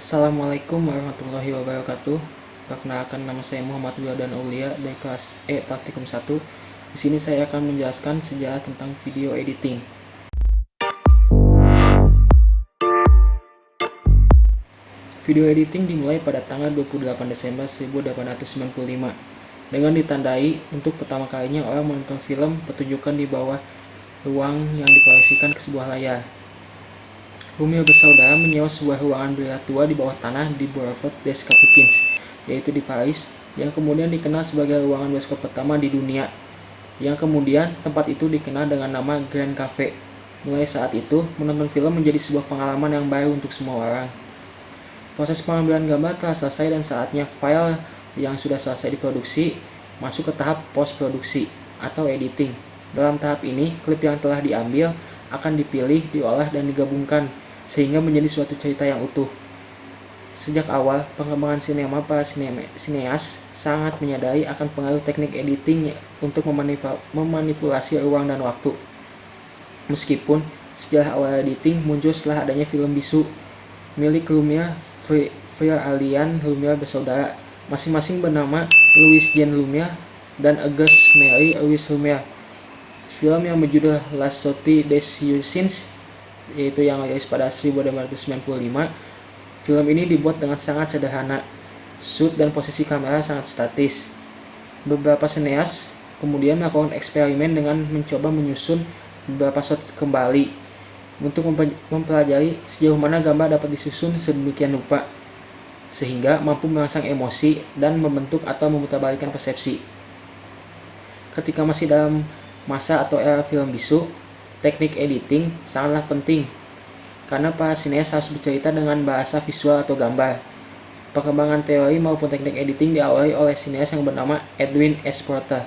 Assalamualaikum warahmatullahi wabarakatuh. Perkenalkan, nama saya Muhammad Wildan Aulia dari kelas E Praktikum 1. Di sini saya akan menjelaskan sejarah tentang video editing. Video editing dimulai pada tanggal 28 Desember 1895 dengan ditandai untuk pertama kalinya orang menonton film pertunjukan di bawah ruang yang diproyeksikan ke sebuah layar. Lumière bersaudara menyewa sebuah ruangan bilik tua di bawah tanah di Boulevard des Capucines, yaitu di Paris, yang kemudian dikenal sebagai ruangan bioskop pertama di dunia, yang kemudian tempat itu dikenal dengan nama Grand Café. Mulai saat itu, menonton film menjadi sebuah pengalaman yang baru untuk semua orang. Proses pengambilan gambar telah selesai dan saatnya file yang sudah selesai diproduksi masuk ke tahap post-produksi atau editing. Dalam tahap ini, klip yang telah diambil akan dipilih, diolah, dan digabungkan sehingga menjadi suatu cerita yang utuh. Sejak awal pengembangan sinema, para sineas sangat menyadari akan pengaruh teknik editing untuk memanipulasi ruang dan waktu. Meskipun sejarah awal editing muncul setelah adanya film bisu milik Lumière, Frère Alain Lumière bersaudara, masing-masing bernama Louis Jean Lumière dan Auguste Marie Louise Lumière. Film yang berjudul La Sortie des Usines, yaitu yang rilis pada 1895. Film ini dibuat dengan sangat sederhana, shoot dan posisi kamera sangat statis. Beberapa sineas kemudian melakukan eksperimen dengan mencoba menyusun beberapa shot kembali untuk mempelajari sejauh mana gambar dapat disusun sedemikian rupa sehingga mampu merangsang emosi dan membentuk atau memutarbalikkan persepsi. Ketika masih dalam masa atau era film bisu, teknik editing sangatlah penting karena para sineas harus bercerita dengan bahasa visual atau gambar. Perkembangan teori maupun teknik editing diawali oleh sineas yang bernama Edwin S. Porter,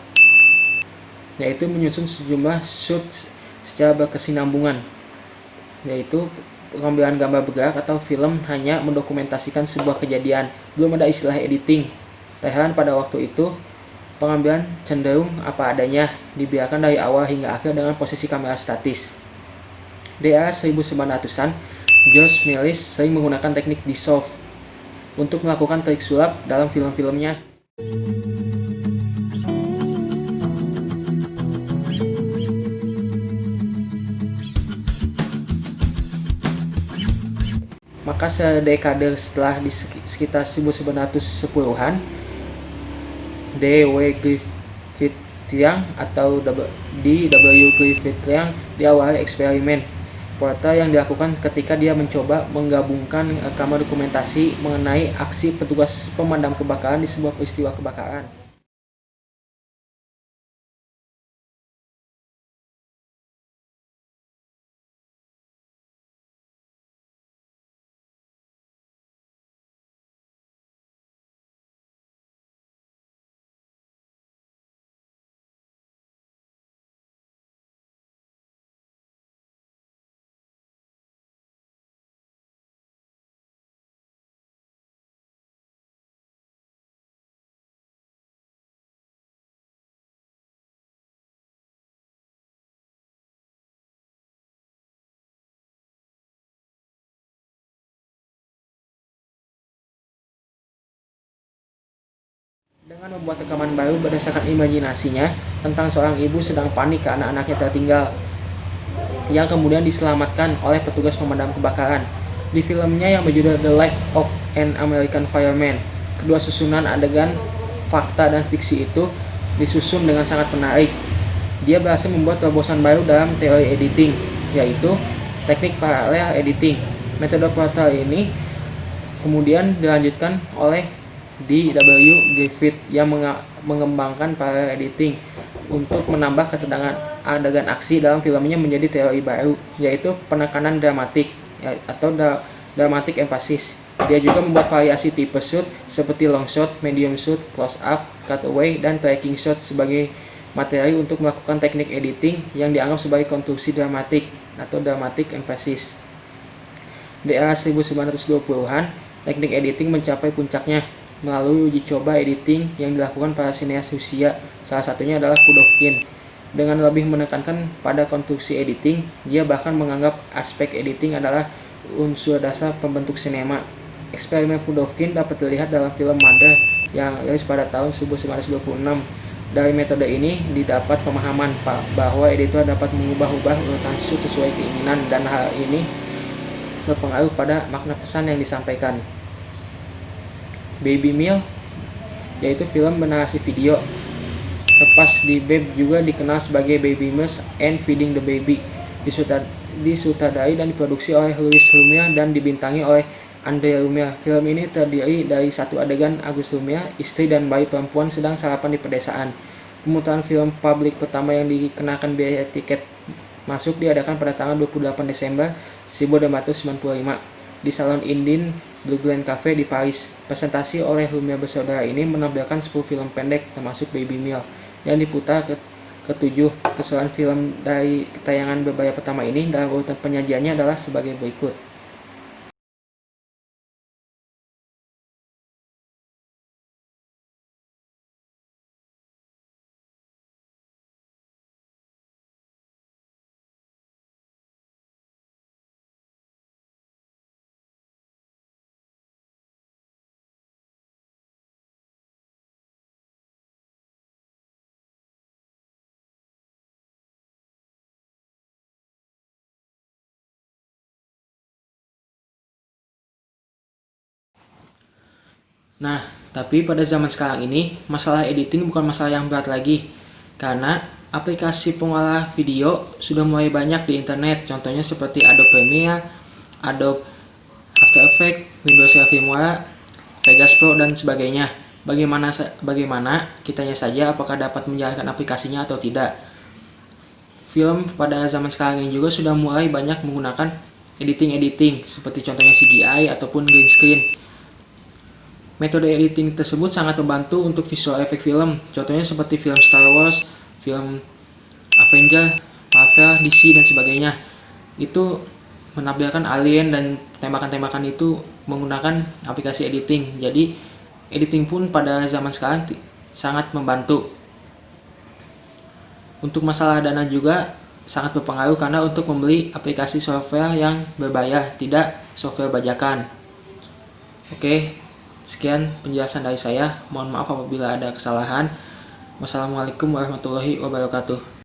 yaitu menyusun sejumlah shoot secara berkesinambungan, yaitu pengambilan gambar bergerak atau film hanya mendokumentasikan sebuah kejadian, belum ada istilah editing. Tak heran pada waktu itu pengambilan cenderung apa adanya, dibiarkan dari awal hingga akhir dengan posisi kamera statis. Di era 1900-an, George Méliès sering menggunakan teknik dissolve untuk melakukan trik sulap dalam film-filmnya. Maka sedekade setelah, di sekitar 1910-an, D.W. Griffith-Young atau D.W. Griffith-Young diawali eksperimen Porter yang dilakukan ketika dia mencoba menggabungkan rekaman dokumentasi mengenai aksi petugas pemadam kebakaran di sebuah peristiwa kebakaran. Dengan membuat rekaman baru berdasarkan imajinasinya tentang seorang ibu sedang panik karena anaknya tertinggal, yang kemudian diselamatkan oleh petugas pemadam kebakaran. Di filmnya yang berjudul The Life of an American Fireman, kedua susunan adegan fakta dan fiksi itu disusun dengan sangat menarik. Dia berhasil membuat terobosan baru dalam teori editing, yaitu teknik parallel editing. Metode Porter ini kemudian dilanjutkan oleh D.W. Griffith yang mengembangkan parallel editing untuk menambah ketegangan adegan aksi dalam filmnya menjadi teori baru, yaitu penekanan dramatik atau dramatic emphasis. Dia juga membuat variasi tipe shoot seperti long shot, medium shot, close up, cutaway, dan tracking shot sebagai materi untuk melakukan teknik editing yang dianggap sebagai konstruksi dramatik atau dramatic emphasis. Di era 1920-an, teknik editing mencapai puncaknya melalui uji coba editing yang dilakukan para sineas Rusia, salah satunya adalah Pudovkin. Dengan lebih menekankan pada konstruksi editing, dia bahkan menganggap aspek editing adalah unsur dasar pembentuk sinema. Eksperimen Pudovkin dapat dilihat dalam film Mother yang rilis pada tahun 1926. Dari metode ini didapat pemahaman bahwa editor dapat mengubah-ubah urutan shoot sesuai keinginan, dan hal ini berpengaruh pada makna pesan yang disampaikan. Baby Meal, yaitu film bernarasi video. Lepas di Babe juga dikenal sebagai Baby Meals and Feeding the Baby, disutradari dan diproduksi oleh Louis Lumiere dan dibintangi oleh Andre Lumiere. Film ini terdiri dari satu adegan Agus Lumiere, istri dan bayi perempuan sedang sarapan di pedesaan. Pemutaran film publik pertama yang dikenakan biaya tiket masuk diadakan pada tanggal 28 Desember 1995 di Salon Indine Blue Glen Cafe di Paris. Presentasi oleh Lumiere bersaudara ini menampilkan 10 film pendek termasuk Baby Meal yang diputar ketujuh. Keseluruhan film dari tayangan berbayar pertama ini dalam urutan penyajiannya adalah sebagai berikut. Nah, tapi pada zaman sekarang ini, masalah editing bukan masalah yang berat lagi. Karena aplikasi pengolah video sudah mulai banyak di internet. Contohnya seperti Adobe Premiere, Adobe After Effects, Windows Filmora, Vegas Pro, dan sebagainya. Bagaimana kitanya saja apakah dapat menjalankan aplikasinya atau tidak. Film pada zaman sekarang ini juga sudah mulai banyak menggunakan editing seperti contohnya CGI ataupun green screen. Metode editing tersebut sangat membantu untuk visual efek film, contohnya seperti film Star Wars, film Avenger, Marvel, DC, dan sebagainya. Itu menampilkan alien dan tembakan-tembakan itu menggunakan aplikasi editing. Jadi editing pun pada zaman sekarang sangat membantu. Untuk masalah dana juga sangat berpengaruh karena untuk membeli aplikasi software yang berbayar, tidak software bajakan. Oke. Sekian penjelasan dari saya. Mohon maaf apabila ada kesalahan. Wassalamualaikum warahmatullahi wabarakatuh.